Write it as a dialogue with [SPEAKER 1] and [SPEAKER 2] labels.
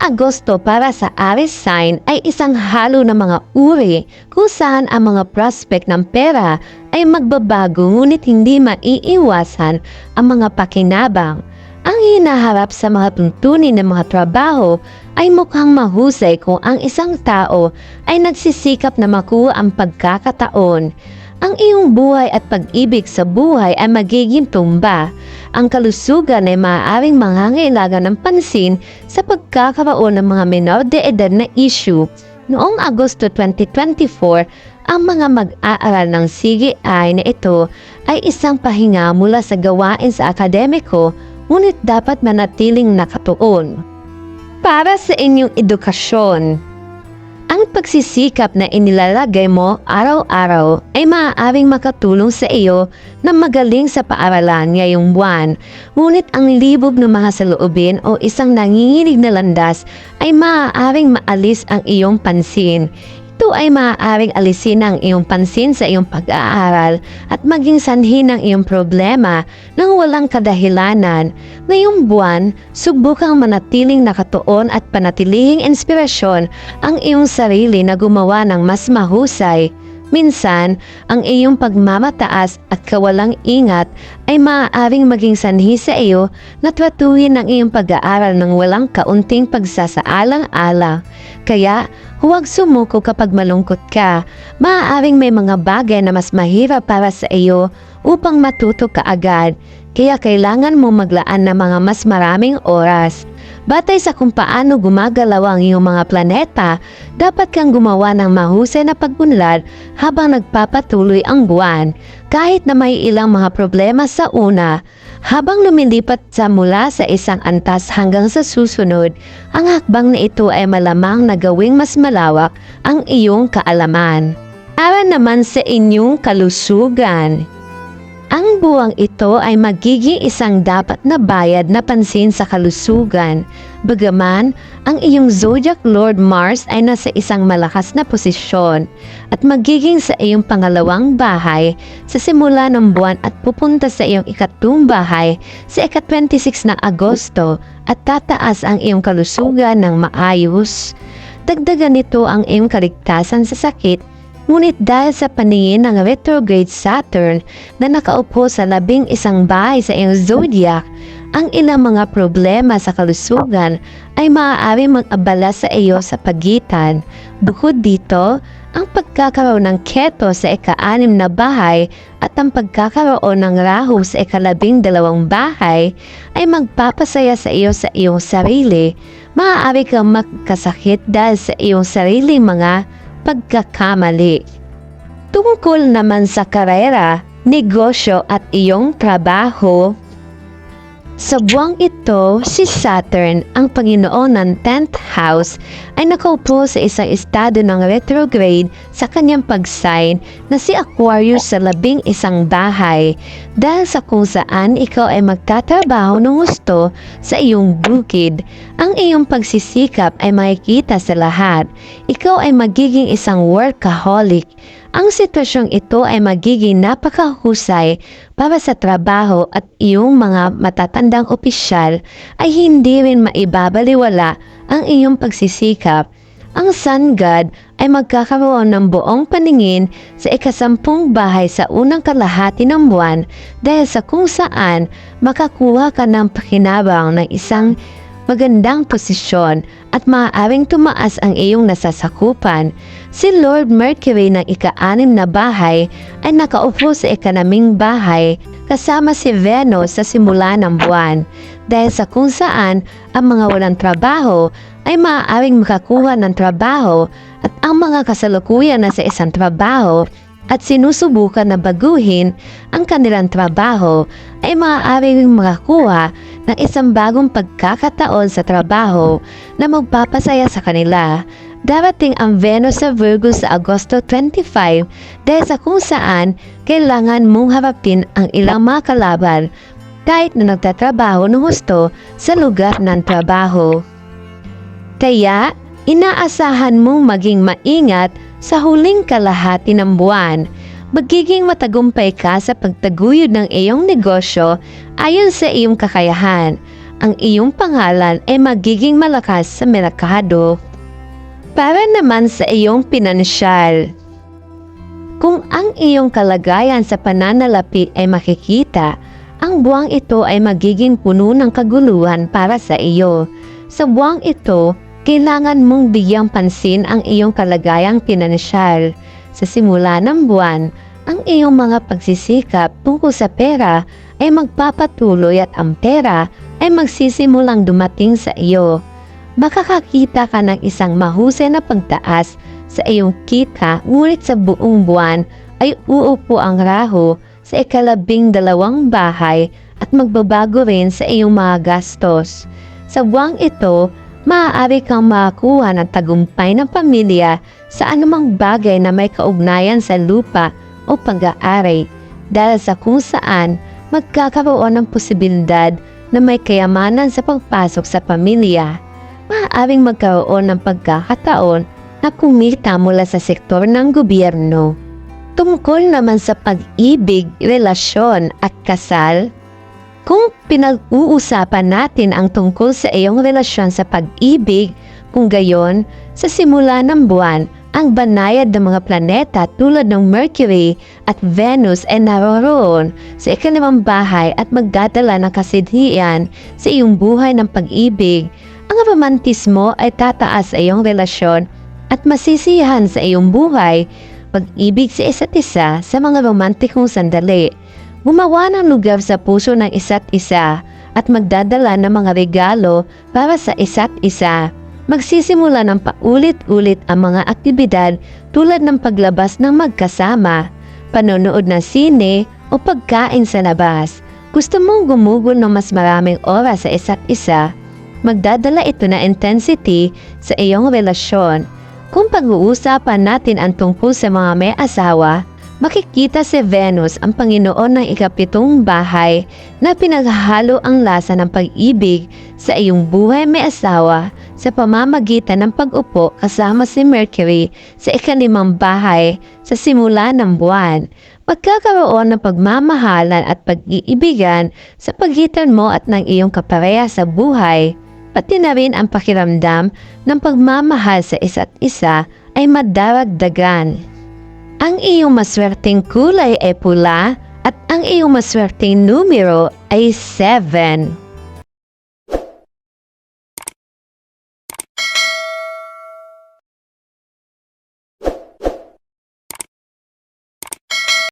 [SPEAKER 1] Agosto para sa Aries sign ay isang halo ng mga uri kung saan ang mga prospect ng pera ay magbabago ngunit hindi maiiwasan ang mga pakinabang. Ang hinaharap sa mga tuntunin ng mga trabaho ay mukhang mahusay kung ang isang tao ay nagsisikap na makuha ang pagkakataon. Ang iyong buhay at pag-ibig sa buhay ay magiging tumba. Ang kalusugan ay maaaring mangangailangan ng pansin sa pagkakaroon ng mga menor de edad na issue. Noong Agosto 2024, ang mga mag-aaral ng CGI na ito ay isang pahinga mula sa gawain sa akademiko, ngunit dapat manatiling nakatuon. Para sa inyong edukasyon, ang pagsisikap na inilalagay mo araw-araw ay maaaring makatulong sa iyo na magaling sa paaralan ngayong buwan. Ngunit ang libog ng mga saloobin o isang nanginginig na landas ay maaaring maalis ang iyong pansin. Ito ay maaaring alisin ang iyong pansin sa iyong pag-aaral at maging sanhi ng iyong problema nang walang kadahilanan. Ngayong buwan, subukang manatiling nakatuon at panatilihing inspirasyon ang iyong sarili na gumawa ng mas mahusay. Minsan, ang iyong pagmamataas at kawalang ingat ay maaaring maging sanhi sa iyo na tratuhin ang iyong pag-aaral ng walang kaunting pagsasaalang-ala. Kaya, huwag sumuko kapag malungkot ka. Maaaring may mga bagay na mas mahirap para sa iyo upang matuto ka agad. Kaya kailangan mo maglaan ng mga mas maraming oras. Batay sa kung paano gumagalaw ang iyong mga planeta, dapat kang gumawa ng mahusay na pag-unlad habang nagpapatuloy ang buwan. Kahit na may ilang mga problema sa una, habang lumilipat sa mula sa isang antas hanggang sa susunod, ang hakbang na ito ay malamang na gawing mas malawak ang iyong kaalaman. Para naman sa inyong kalusugan, ang buwang ito ay magiging isang dapat na bayad na pansin sa kalusugan. Bagaman, ang iyong zodiac Lord Mars ay nasa isang malakas na posisyon at magiging sa iyong pangalawang bahay sa simula ng buwan at pupunta sa iyong ikatlong bahay sa ika-26 ng Agosto at tataas ang iyong kalusugan ng maayos. Dagdagan nito ang iyong kaligtasan sa sakit. Ngunit dahil sa paningin ng retrograde Saturn na nakaupo sa 11 bahay sa iyong zodiac, ang ilang mga problema sa kalusugan ay maaaring mag-abala sa iyo sa pagitan. Bukod dito, ang pagkakaroon ng Keto sa ika-6 na bahay at ang pagkakaroon ng Rahu sa ika-12 bahay ay magpapasaya sa iyong sarili. Maaari kang magkasakit dahil sa iyong sariling mga pagkakamali. Tungkol naman sa karera, negosyo at iyong trabaho, sa buwang ito, si Saturn, ang Panginoon ng 10th house, ay nakaupo sa isang estado ng retrograde sa kanyang pag-sign na si Aquarius sa 11 bahay, dahil sa kung saan ikaw ay magtatrabaho ng gusto sa iyong bukid. Ang iyong pagsisikap ay makikita sa lahat. Ikaw ay magiging isang workaholic. Ang sitwasyong ito ay magiging napakahusay para sa trabaho at iyong mga matatandang opisyal ay hindi rin maibabaliwala ang iyong pagsisikap. Ang Sun God ay magkakaroon ng buong paningin sa ika-10 bahay sa unang kalahati ng buwan dahil sa kung saan makakuha ka ng pakinabang ng isang magandang posisyon at maaaring tumaas ang iyong nasasakupan. Si Lord Mercury ng ika-6 na bahay ay nakaupo sa ika-9 bahay kasama si Venus sa simula ng buwan. Dahil sa kung saan ang mga walang trabaho ay maaaring makakuha ng trabaho at ang mga kasalukuyan na sa isang trabaho at sinusubukan na baguhin ang kanilang trabaho ay maaaring makakuha ng isang bagong pagkakataon sa trabaho na magpapasaya sa kanila. Darating ang Venus sa Virgo sa Agosto 25 dahil sa kung saan kailangan mong harapin ang ilang mga kalaban kahit na nagtatrabaho ng husto sa lugar ng trabaho. Kaya, inaasahan mong maging maingat sa huling kalahati ng buwan. Magiging matagumpay ka sa pagtaguyod ng iyong negosyo ayon sa iyong kakayahan. ang iyong pangalan ay magiging malakas sa merkado. Para naman sa iyong pinansyal. Kung ang iyong kalagayan sa pananalapi ay makikita, ang buwang ito ay magiging puno ng kaguluhan para sa iyo. Sa buwang ito, kailangan mong bigyang pansin ang iyong kalagayang pinansyal. Sa simula ng buwan, ang iyong mga pagsisikap tungkol sa pera ay magpapatuloy at ang pera ay magsisimulang dumating sa iyo. Makakakita ka ng isang mahusay na pagtaas sa iyong kita, ngunit sa buong buwan ay uupo ang Rahu sa ika-12 bahay at magbabago rin sa iyong mga gastos. Sa buwang ito, maaari kang makakuha ng tagumpay ng pamilya sa anumang bagay na may kaugnayan sa lupa o pag-aari, dahil sa kung saan magkakaroon ng posibilidad na may kayamanan sa pagpasok sa pamilya. Maaaring magkaroon ng pagkakataon na kumita mula sa sektor ng gobyerno. Tungkol naman sa pag-ibig, relasyon at kasal, kung pinag-uusapan natin ang tungkol sa iyong relasyon sa pag-ibig, kung gayon, sa simula ng buwan, ang banayad ng mga planeta tulad ng Mercury at Venus ay naroroon sa ika-5 bahay at magdadala ng kasidhian sa iyong buhay ng pag-ibig. Ang romantismo ay tataas sa iyong relasyon at masisiyahan sa iyong buhay, pag-ibig sa isa't isa sa mga romantikong sandali. Gumawa ng lugar sa puso ng isa't isa at magdadala ng mga regalo para sa isa't isa. Magsisimula ng paulit-ulit ang mga aktibidad tulad ng paglabas ng magkasama, panonood ng sine o pagkain sa labas. Gusto mong gumugol ng mas maraming oras sa isa't isa, magdadala ito na intensity sa iyong relasyon. Kung pag-uusapan natin ang tungkol sa mga may asawa, makikita si Venus ang Panginoon ng ika-7 bahay na pinaghalo ang lasa ng pag-ibig sa iyong buhay may asawa sa pamamagitan ng pag-upo kasama si Mercury sa ika-5 bahay sa simula ng buwan. Magkakaroon ng pagmamahalan at pag-iibigan sa pagitan mo at ng iyong kapareha sa buhay. Pati na rin ang pakiramdam ng pagmamahal sa isa't isa ay madaragdagan. Ang iyong maswerteng kulay ay pula at ang iyong maswerteng numero ay 7.